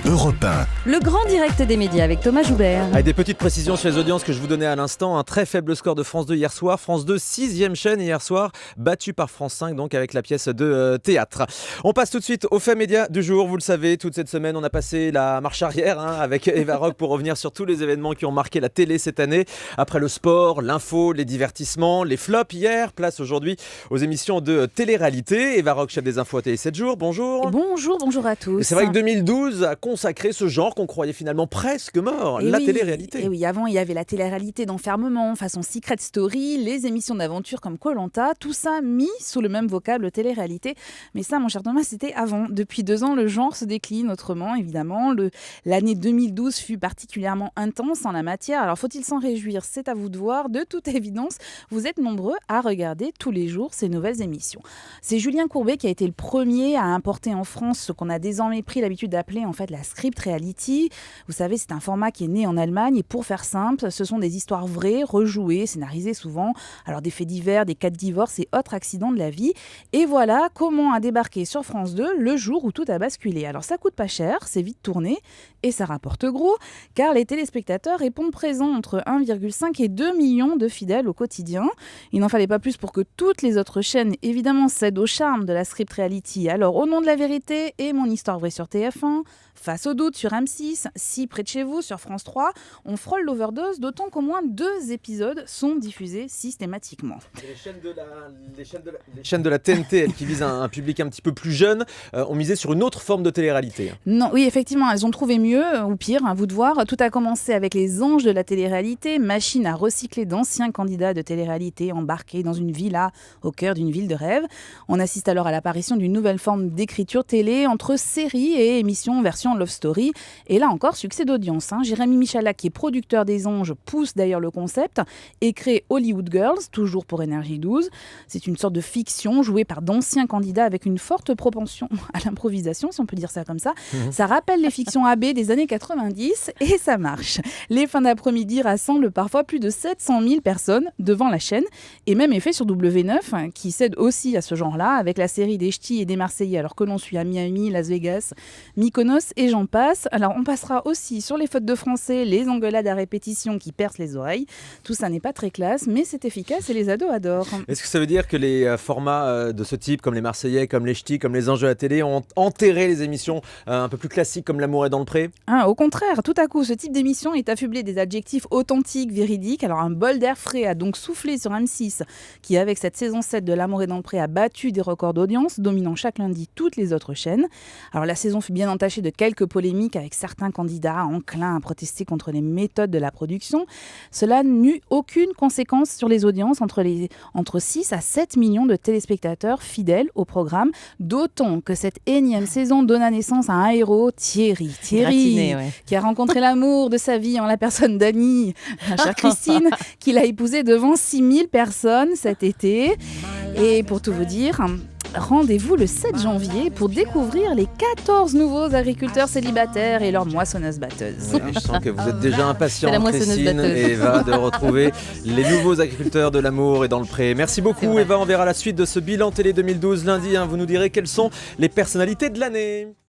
Europe 1. Le grand direct des médias avec Thomas Joubert. Avec des petites précisions sur les audiences que je vous donnais à l'instant. Un très faible score de France 2 hier soir. France 2, 6e chaîne hier soir, battue par France 5, donc avec la pièce de théâtre. On passe tout de suite aux faits médias du jour. Vous le savez, toute cette semaine, on a passé la marche arrière avec Eva Rock pour revenir sur tous les événements qui ont marqué la télé cette année. Après le sport, l'info, les divertissements, les flops hier. Place aujourd'hui aux émissions de télé-réalité. Eva Rock, chef des infos à Télé 7 jours. Bonjour. Bonjour à tous. Et c'est vrai que 2012 a consacré ce genre qu'on croyait finalement presque mort, la télé-réalité. Et oui, avant il y avait la télé-réalité d'enfermement, façon Secret Story, les émissions d'aventure comme Koh-Lanta, tout ça mis sous le même vocable télé-réalité. Mais ça, mon cher Thomas, c'était avant. Depuis 2 ans, le genre se décline autrement, évidemment. L'année 2012 fut particulièrement intense en la matière. Alors faut-il s'en réjouir? C'est à vous de voir. De toute évidence, vous êtes nombreux à regarder tous les jours ces nouvelles émissions. C'est Julien Courbet qui a été le premier à importer en France ce qu'on a désormais pris l'habitude d'appeler en fait la script reality. Vous savez, c'est un format qui est né en Allemagne et pour faire simple, ce sont des histoires vraies, rejouées, scénarisées souvent. Alors des faits divers, des cas de divorce et autres accidents de la vie. Et voilà comment a débarqué sur France 2 le jour où tout a basculé. Alors ça coûte pas cher, c'est vite tourné et ça rapporte gros car les téléspectateurs répondent présents entre 1,5 et 2 millions de fidèles au quotidien. Il n'en fallait pas plus pour que toutes les autres chaînes évidemment cèdent au charme de la script reality. Alors Au nom de la vérité et Mon histoire vraie sur TF1, Face au doute sur M6, Si près de chez vous sur France 3, on frôle l'overdose, d'autant qu'au moins 2 épisodes sont diffusés systématiquement. Les chaînes de la TNT, elles qui visent un public un petit peu plus jeune, ont misé sur une autre forme de télé-réalité. Non, oui, effectivement, elles ont trouvé mieux, ou pire, à vous de voir. Tout a commencé avec les anges de la télé-réalité, machine à recycler d'anciens candidats de télé-réalité embarqués dans une villa au cœur d'une ville de rêve. On assiste alors à l'apparition d'une nouvelle forme d'écriture télé entre séries et émissions version Love Story. Et là encore, succès d'audience. Jérémy Michalak, qui est producteur des Anges, pousse d'ailleurs le concept et crée Hollywood Girls, toujours pour Énergie 12. C'est une sorte de fiction jouée par d'anciens candidats avec une forte propension à l'improvisation, si on peut dire ça comme ça. Ça rappelle les fictions AB des années 90 et ça marche. Les fins d'après-midi rassemblent parfois plus de 700 000 personnes devant la chaîne et même effet sur W9 qui cède aussi à ce genre-là avec la série des Ch'tis et des Marseillais alors que l'on suit à Miami, Las Vegas, Mykonos et j'en passe. Alors on passera aussi sur les fautes de français, les engueulades à répétition qui percent les oreilles. Tout ça n'est pas très classe mais c'est efficace et les ados adorent. Est-ce que ça veut dire que les formats de ce type, comme les Marseillais, comme les Ch'tis, comme les Anges de la télé, ont enterré les émissions un peu plus classiques comme L'amour est dans le pré? Au contraire, tout à coup, ce type d'émission est affublé des adjectifs authentiques, véridiques. Alors un bol d'air frais a donc soufflé sur M6 qui, avec cette saison 7 de L'amour est dans le pré, a battu des records d'audience, dominant chaque lundi toutes les autres chaînes. Alors la saison fut bien entachée de quelques polémiques avec certains candidats enclins à protester contre les méthodes de la production. Cela n'eut aucune conséquence sur les audiences entre 6 à 7 millions de téléspectateurs fidèles au programme, d'autant que cette énième saison donna naissance à un héros, Thierry, Gratiné, ouais. qui a rencontré l'amour de sa vie en la personne d'Annie, ma chère Christine, qu'il a épousée devant 6000 personnes cet été. Et pour tout vous dire, rendez-vous le 7 janvier pour découvrir les 14 nouveaux agriculteurs célibataires et leurs moissonneuses-batteuses. Oui, je sens que vous êtes déjà impatients, C'est la moissonneuse Christine batteuse. et Eva, de retrouver les nouveaux agriculteurs de l'amour et dans le pré. Merci beaucoup Eva, on verra la suite de ce bilan télé 2012 lundi. Vous nous direz quelles sont les personnalités de l'année.